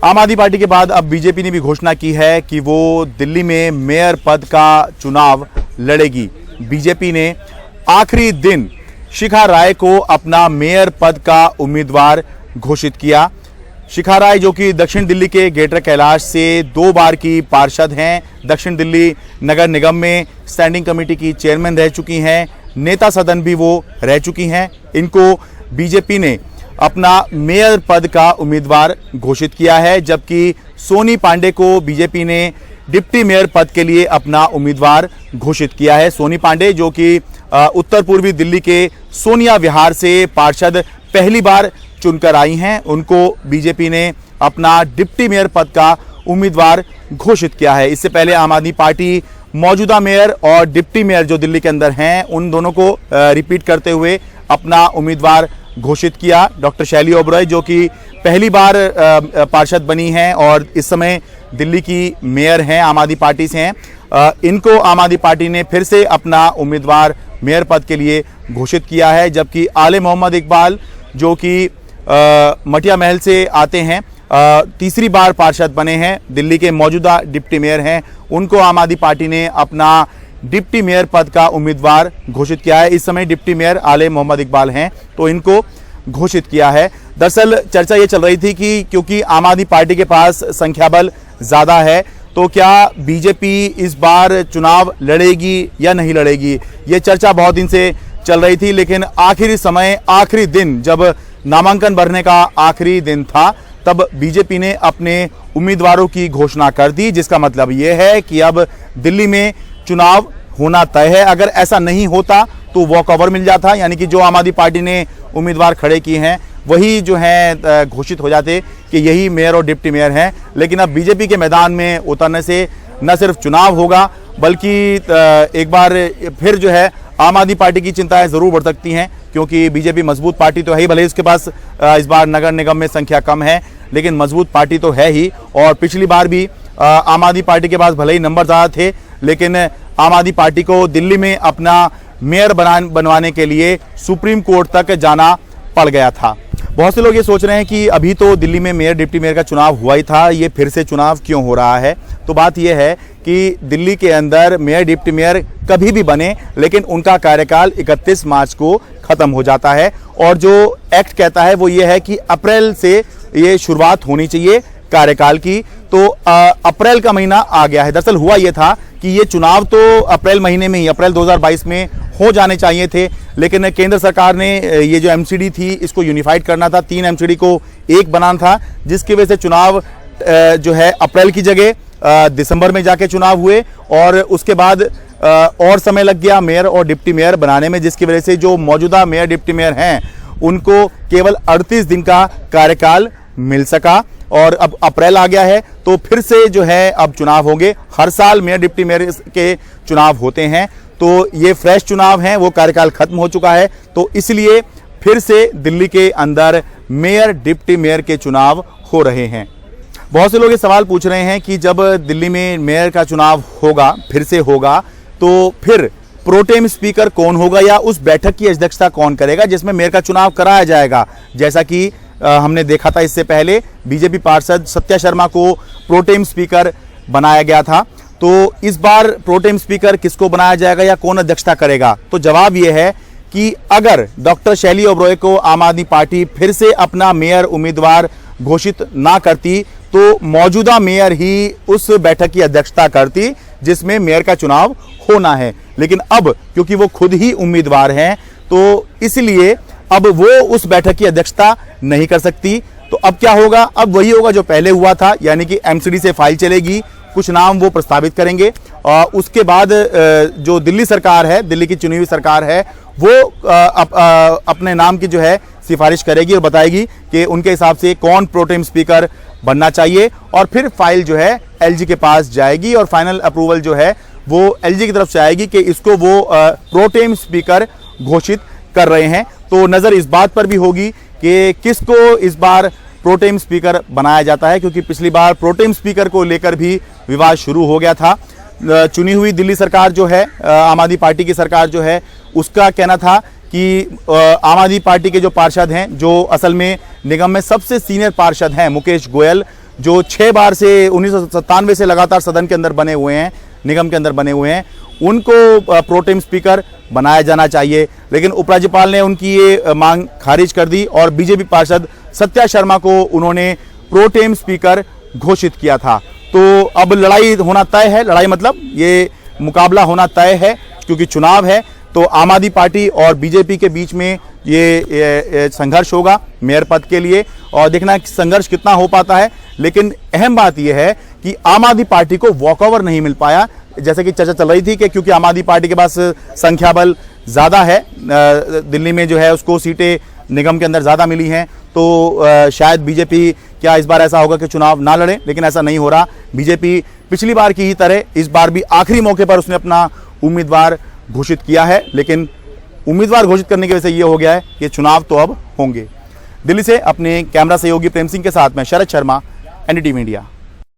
आम आदमी पार्टी के बाद अब बीजेपी ने भी घोषणा की है कि वो दिल्ली में मेयर पद का चुनाव लड़ेगी। बीजेपी ने आखिरी दिन शिखा राय को अपना मेयर पद का उम्मीदवार घोषित किया। शिखा राय जो कि दक्षिण दिल्ली के ग्रेटर कैलाश से 2 बार की पार्षद हैं, दक्षिण दिल्ली नगर निगम में स्टैंडिंग कमेटी की चेयरमैन रह चुकी हैं, नेता सदन भी वो रह चुकी हैं। इनको बीजेपी ने अपना मेयर पद का उम्मीदवार घोषित किया है, जबकि सोनी पांडे को बीजेपी ने डिप्टी मेयर पद के लिए अपना उम्मीदवार घोषित किया है। सोनी पांडे जो कि उत्तर पूर्वी दिल्ली के सोनिया विहार से पार्षद पहली बार चुनकर आई हैं, उनको बीजेपी ने अपना डिप्टी मेयर पद का उम्मीदवार घोषित किया है। इससे पहले आम आदमी पार्टी मौजूदा मेयर और डिप्टी मेयर जो दिल्ली के अंदर हैं, उन दोनों को रिपीट करते हुए अपना उम्मीदवार घोषित किया। डॉक्टर शैली ओबरॉय जो कि पहली बार पार्षद बनी हैं और इस समय दिल्ली की मेयर हैं, आम आदमी पार्टी से हैं, इनको आम आदमी पार्टी ने फिर से अपना उम्मीदवार मेयर पद के लिए घोषित किया है। जबकि आले मोहम्मद इकबाल जो कि मटिया महल से आते हैं, तीसरी बार पार्षद बने हैं, दिल्ली के मौजूदा डिप्टी मेयर हैं, उनको आम आदमी पार्टी ने अपना डिप्टी मेयर पद का उम्मीदवार घोषित किया है। इस समय डिप्टी मेयर आले मोहम्मद इकबाल हैं, तो इनको घोषित किया है। दरअसल चर्चा ये चल रही थी कि क्योंकि आम आदमी पार्टी के पास संख्या बल ज़्यादा है, तो क्या बीजेपी इस बार चुनाव लड़ेगी या नहीं लड़ेगी, ये चर्चा बहुत दिन से चल रही थी। लेकिन आखिरी समय, आखिरी दिन, जब नामांकन भरने का आखिरी दिन था, तब बीजेपी ने अपने उम्मीदवारों की घोषणा कर दी, जिसका मतलब ये है कि अब दिल्ली में चुनाव होना तय है। अगर ऐसा नहीं होता तो वॉक ओवर मिल जाता, यानी कि जो आम आदमी पार्टी ने उम्मीदवार खड़े किए हैं वही जो है घोषित हो जाते कि यही मेयर और डिप्टी मेयर हैं। लेकिन अब बीजेपी के मैदान में उतरने से न सिर्फ चुनाव होगा, बल्कि एक बार फिर जो है आम आदमी पार्टी की चिंताएं ज़रूर बढ़ सकती हैं, क्योंकि बीजेपी मजबूत पार्टी तो है ही, भले ही उसके पास इस बार नगर निगम में संख्या कम है, लेकिन मजबूत पार्टी तो है ही। और पिछली बार भी आम आदमी पार्टी के पास भले ही नंबर ज़्यादा थे, लेकिन आम आदमी पार्टी को दिल्ली में अपना मेयर बनवाने के लिए सुप्रीम कोर्ट तक जाना पड़ गया था। बहुत से लोग ये सोच रहे हैं कि अभी तो दिल्ली में मेयर डिप्टी मेयर का चुनाव हुआ ही था, ये फिर से चुनाव क्यों हो रहा है। तो बात यह है कि दिल्ली के अंदर मेयर डिप्टी मेयर कभी भी बने, लेकिन उनका कार्यकाल 31 मार्च को ख़त्म हो जाता है। और जो एक्ट कहता है वो ये है कि अप्रैल से ये शुरुआत होनी चाहिए कार्यकाल की। तो अप्रैल का महीना आ गया है। दरअसल हुआ ये था कि ये चुनाव तो अप्रैल महीने में ही, अप्रैल 2022 में हो जाने चाहिए थे, लेकिन केंद्र सरकार ने ये जो एमसीडी थी इसको यूनिफाइड करना था, 3 एमसीडी को एक बनाना था, जिसकी वजह से चुनाव जो है अप्रैल की जगह दिसंबर में जाके चुनाव हुए और उसके बाद और समय लग गया मेयर और डिप्टी मेयर बनाने में, जिसकी वजह से जो मौजूदा मेयर डिप्टी मेयर हैं उनको केवल 38 दिन का कार्यकाल मिल सका। और अब अप्रैल आ गया है तो फिर से जो है अब चुनाव होंगे। हर साल मेयर डिप्टी मेयर के चुनाव होते हैं, तो ये फ्रेश चुनाव हैं, वो कार्यकाल खत्म हो चुका है, तो इसलिए फिर से दिल्ली के अंदर मेयर डिप्टी मेयर के चुनाव हो रहे हैं। बहुत से लोग ये सवाल पूछ रहे हैं कि जब दिल्ली में मेयर का चुनाव होगा, फिर से होगा, तो फिर प्रोटेम स्पीकर कौन होगा या उस बैठक की अध्यक्षता कौन करेगा जिसमें मेयर का चुनाव कराया जाएगा। जैसा कि हमने देखा था इससे पहले बीजेपी पार्षद सत्या शर्मा को प्रोटेम स्पीकर बनाया गया था, तो इस बार प्रोटेम स्पीकर किसको बनाया जाएगा या कौन अध्यक्षता करेगा। तो जवाब यह है कि अगर डॉक्टर शैली ओबरॉय को आम आदमी पार्टी फिर से अपना मेयर उम्मीदवार घोषित ना करती तो मौजूदा मेयर ही उस बैठक की अध्यक्षता करती जिसमें मेयर का चुनाव होना है। लेकिन अब क्योंकि वो खुद ही उम्मीदवार हैं, तो इसलिए अब वो उस बैठक की अध्यक्षता नहीं कर सकती। तो अब क्या होगा, अब वही होगा जो पहले हुआ था, यानी कि एमसीडी से फाइल चलेगी, कुछ नाम वो प्रस्तावित करेंगे और उसके बाद जो दिल्ली सरकार है, दिल्ली की चुनी हुई सरकार है, वो अपने नाम की जो है सिफारिश करेगी और बताएगी कि उनके हिसाब से कौन प्रोटेम स्पीकर बनना चाहिए। और फिर फाइल जो है एलजी के पास जाएगी और फाइनल अप्रूवल जो है वो एलजी की तरफ से आएगी कि इसको वो प्रोटेम स्पीकर घोषित कर रहे हैं। तो नज़र इस बात पर भी होगी कि किसको इस बार प्रोटेम स्पीकर बनाया जाता है, क्योंकि पिछली बार प्रोटेम स्पीकर को लेकर भी विवाद शुरू हो गया था। चुनी हुई दिल्ली सरकार जो है, आम आदमी पार्टी की सरकार जो है, उसका कहना था कि आम आदमी पार्टी के जो पार्षद हैं, जो असल में निगम में सबसे सीनियर पार्षद हैं मुकेश गोयल, जो 6 बार से 1997 से लगातार सदन के अंदर बने हुए हैं, निगम के अंदर बने हुए हैं, उनको प्रोटेम स्पीकर बनाया जाना चाहिए। लेकिन उपराज्यपाल ने उनकी ये मांग खारिज कर दी और बीजेपी पार्षद सत्या शर्मा को उन्होंने प्रोटेम स्पीकर घोषित किया था। तो अब लड़ाई होना तय है, लड़ाई मतलब ये मुकाबला होना तय है क्योंकि चुनाव है। तो आम आदमी पार्टी और बीजेपी के बीच में ये संघर्ष होगा मेयर पद के लिए और देखना है कि संघर्ष कितना हो पाता है। लेकिन अहम बात यह है कि आम आदमी पार्टी को वॉकओवर नहीं मिल पाया, जैसे कि चर्चा चल रही थी कि क्योंकि आम आदमी पार्टी के पास संख्या बल ज़्यादा है, दिल्ली में जो है उसको सीटें निगम के अंदर ज़्यादा मिली हैं, तो शायद बीजेपी क्या इस बार ऐसा होगा कि चुनाव ना लड़े, लेकिन ऐसा नहीं हो रहा। बीजेपी पिछली बार की ही तरह इस बार भी आखिरी मौके पर उसने अपना उम्मीदवार घोषित किया है, लेकिन उम्मीदवार घोषित करने की वजह से ये हो गया है कि चुनाव तो अब होंगे। दिल्ली से अपने कैमरा सहयोगी प्रेम सिंह के साथ में शरद शर्मा, एनडीटीवी इंडिया।